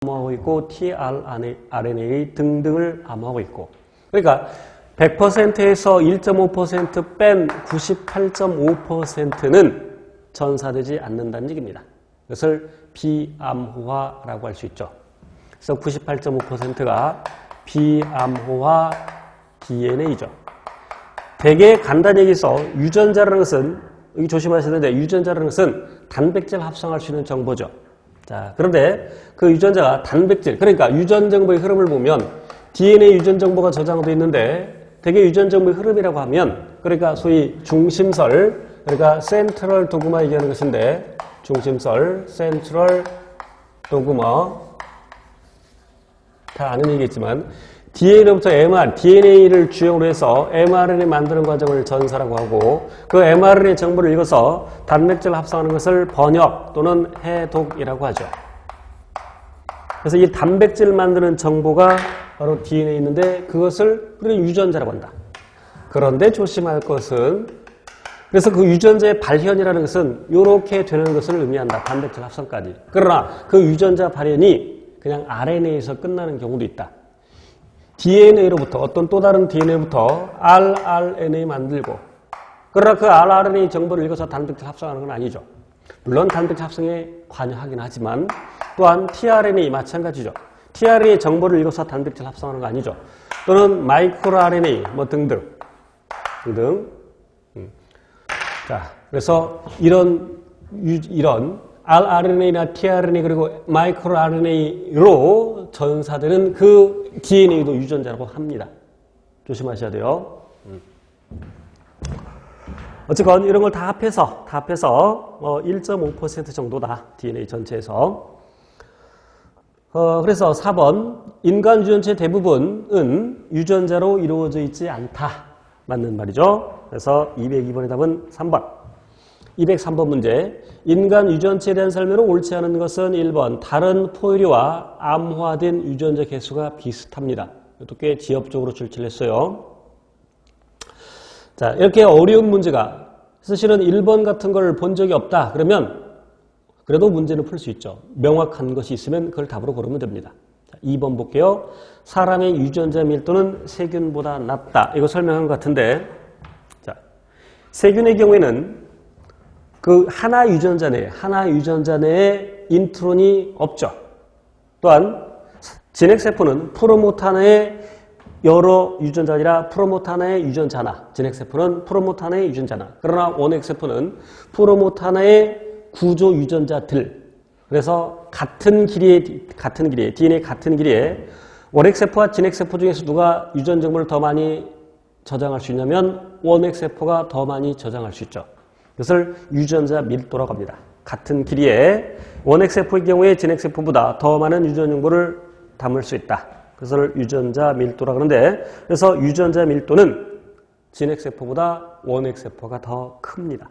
암호하고 있고 tRNA 등등을 암호하고 있고, 그러니까 100%에서 1.5% 뺀 98.5%는 전사되지 않는다는 얘기입니다. 이것을 비암호화라고 할 수 있죠. 그래서 98.5%가 비암호화 DNA죠. 되게 간단히 얘기해서 유전자라는 것은, 여기 조심하셔야 되는데, 유전자라는 것은 단백질 합성할 수 있는 정보죠. 자, 그런데 그 유전자가 단백질, 그러니까 유전 정보의 흐름을 보면 DNA 유전 정보가 저장되어 있는데, 되게 유전 정보의 흐름이라고 하면, 그러니까 소위 중심설, 그러니까 센트럴 도그마 얘기하는 것인데, 중심설, 센트럴 도그마, 다 아는 얘기겠지만, DNA부터 DNA를 주역으로 해서 mRNA 만드는 과정을 전사라고 하고, 그 mRNA 정보를 읽어서 단백질 합성하는 것을 번역 또는 해독이라고 하죠. 그래서 이 단백질 만드는 정보가 바로 DNA에 있는데, 그것을 우리는 유전자라고 한다. 그런데 조심할 것은, 그래서 그 유전자의 발현이라는 것은 이렇게 되는 것을 의미한다. 단백질 합성까지. 그러나 그 유전자 발현이 그냥 RNA에서 끝나는 경우도 있다. DNA로부터, 어떤 또 다른 DNA부터 rRNA 만들고, 그러나 그 rRNA 정보를 읽어서 단백질 합성하는 건 아니죠. 물론 단백질 합성에 관여하긴 하지만, 또한 tRNA 마찬가지죠. tRNA 정보를 읽어서 단백질 합성하는 거 아니죠. 또는 마이크로 RNA 뭐 등등. 자, 그래서 이런 rRNA나 tRNA 그리고 마이크로 RNA로 전사되는 그 DNA도 유전자라고 합니다. 조심하셔야 돼요. 어쨌건 이런 걸 다 합해서 1.5% 정도다. DNA 전체에서. 그래서 4번, 인간 유전체 대부분은 유전자로 이루어져 있지 않다. 맞는 말이죠. 그래서 202번의 답은 3번. 203번 문제. 인간 유전체에 대한 설명으로 옳지 않은 것은 1번. 다른 포유류와 암호화된 유전자 개수가 비슷합니다. 이것도 꽤 지엽적으로 출제를 했어요. 자, 이렇게 어려운 문제가 사실은 1번 같은 걸 본 적이 없다. 그러면 그래도 문제는 풀 수 있죠. 명확한 것이 있으면 그걸 답으로 고르면 됩니다. 자, 2번 볼게요. 사람의 유전자 밀도는 세균보다 낮다. 이거 설명한 것 같은데, 자, 세균의 경우에는 그 하나 유전자 내에 인트론이 없죠. 또한 진핵세포는 프로모터 하나의 여러 유전자 아니라 프로모터 하나의 유전자 하나. 진핵세포는 프로모터 하나의 유전자 하나. 그러나 원핵세포는 프로모터 하나의 구조 유전자들. 그래서 같은 길이에 DNA 같은 길이에 원핵세포와 진핵세포 중에서 누가 유전 정보를 더 많이 저장할 수 있냐면 원핵세포가 더 많이 저장할 수 있죠. 이것을 유전자 밀도라고 합니다. 같은 길이에 원핵세포의 경우에 진핵세포보다 더 많은 유전 정보를 담을 수 있다. 그것을 유전자 밀도라고 하는데, 그래서 유전자 밀도는 진핵세포보다 원핵세포가 더 큽니다.